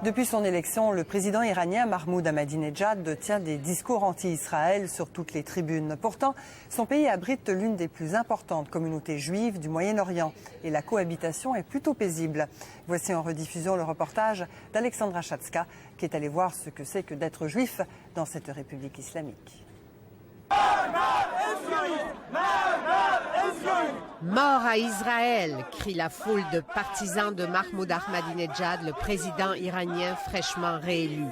Depuis son élection, le président iranien Mahmoud Ahmadinejad tient des discours anti-Israël sur toutes les tribunes. Pourtant, son pays abrite l'une des plus importantes communautés juives du Moyen-Orient et la cohabitation est plutôt paisible. Voici en rediffusion le reportage d'Alexandra Chatska qui est allée voir ce que c'est que d'être juif dans cette république islamique. Mort à Israël, crie la foule de partisans de Mahmoud Ahmadinejad, le président iranien fraîchement réélu.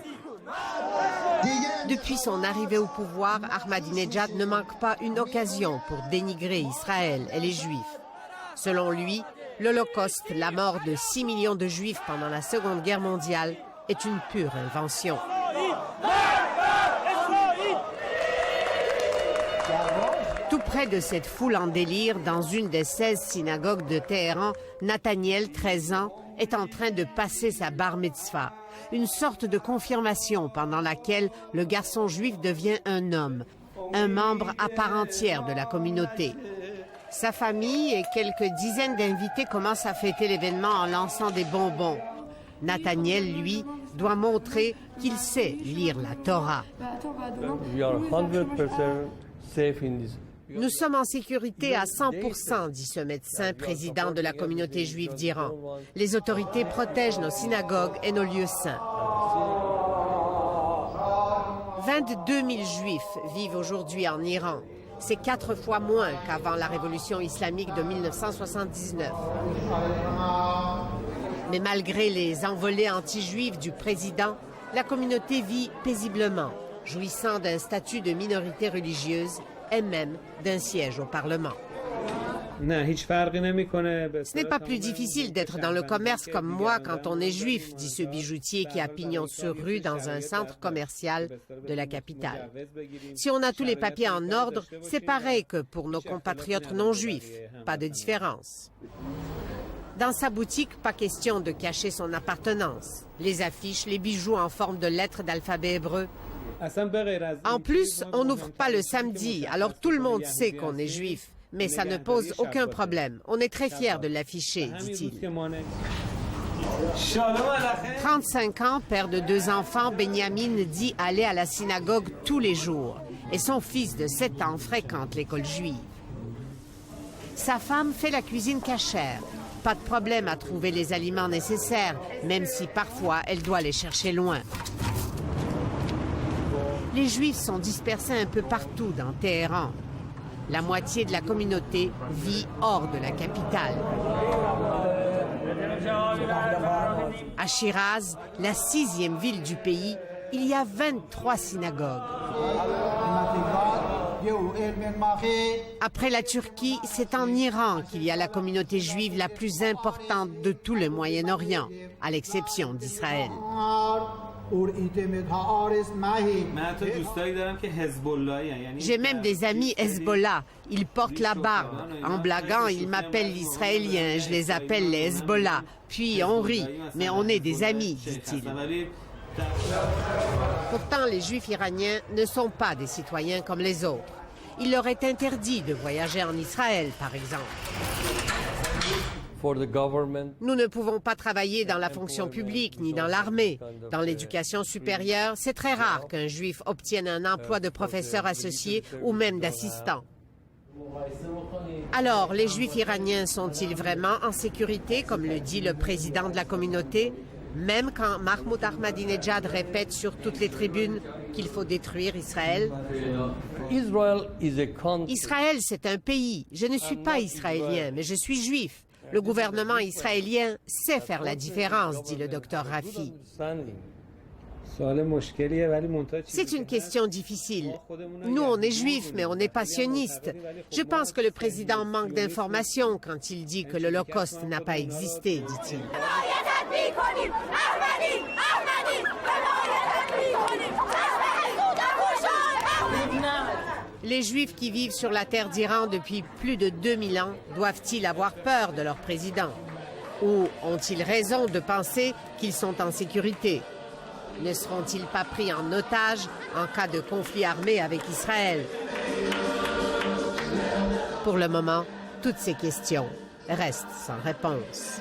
Depuis son arrivée au pouvoir, Ahmadinejad ne manque pas une occasion pour dénigrer Israël et les Juifs. Selon lui, l'Holocauste, la mort de 6 millions de Juifs pendant la Seconde Guerre mondiale, est une pure invention. Tout près de cette foule en délire, dans une des 16 synagogues de Téhéran, Nathaniel, 13 ans, est en train de passer sa bar mitzvah. Une sorte de confirmation pendant laquelle le garçon juif devient un homme, un membre à part entière de la communauté. Sa famille et quelques dizaines d'invités commencent à fêter l'événement en lançant des bonbons. Nathaniel, lui, doit montrer qu'il sait lire la Torah. Nous sommes en sécurité à 100%, dit ce médecin, président de la communauté juive d'Iran. Les autorités protègent nos synagogues et nos lieux saints. 22 000 juifs vivent aujourd'hui en Iran. C'est 4 fois moins qu'avant la révolution islamique de 1979. Mais malgré les envolées anti-juives du président, la communauté vit paisiblement, jouissant d'un statut de minorité religieuse et même d'un siège au Parlement. Ce n'est pas plus difficile d'être dans le commerce comme moi quand on est juif, dit ce bijoutier qui a pignon sur rue dans un centre commercial de la capitale. Si on a tous les papiers en ordre, c'est pareil que pour nos compatriotes non juifs, pas de différence. Dans sa boutique, pas question de cacher son appartenance. Les affiches, les bijoux en forme de lettres d'alphabet hébreu. En plus, on n'ouvre pas le samedi, alors tout le monde sait qu'on est juif. Mais ça ne pose aucun problème. On est très fiers de l'afficher, dit-il. 35 ans, père de 2 enfants, Benjamin dit aller à la synagogue tous les jours. Et son fils de 7 ans fréquente l'école juive. Sa femme fait la cuisine cachère. Pas de problème à trouver les aliments nécessaires, même si parfois elle doit les chercher loin. Les Juifs sont dispersés un peu partout dans Téhéran. La moitié de la communauté vit hors de la capitale. À Shiraz, la 6e ville du pays, il y a 23 synagogues. Après la Turquie, c'est en Iran qu'il y a la communauté juive la plus importante de tout le Moyen-Orient, à l'exception d'Israël. J'ai même des amis Hezbollah. Ils portent la barbe. En blaguant, ils m'appellent l'Israélien. Je les appelle les Hezbollah. Puis on rit. Mais on est des amis, dit-il. Pourtant, les Juifs iraniens ne sont pas des citoyens comme les autres. Il leur est interdit de voyager en Israël, par exemple. Nous ne pouvons pas travailler dans la fonction publique ni dans l'armée. Dans l'éducation supérieure, c'est très rare qu'un juif obtienne un emploi de professeur associé ou même d'assistant. Alors, les juifs iraniens sont-ils vraiment en sécurité, comme le dit le président de la communauté, même quand Mahmoud Ahmadinejad répète sur toutes les tribunes qu'il faut détruire Israël? Israël, c'est un pays. Je ne suis pas israélien, mais je suis juif. Le gouvernement israélien sait faire la différence, dit le docteur Rafi. C'est une question difficile. Nous, on est juifs, mais on n'est pas sionistes. Je pense que le président manque d'informations quand il dit que l'Holocauste n'a pas existé, dit-il. Les Juifs qui vivent sur la terre d'Iran depuis plus de 2000 ans doivent-ils avoir peur de leur président? Ou ont-ils raison de penser qu'ils sont en sécurité? Ne seront-ils pas pris en otage en cas de conflit armé avec Israël? Pour le moment, toutes ces questions restent sans réponse.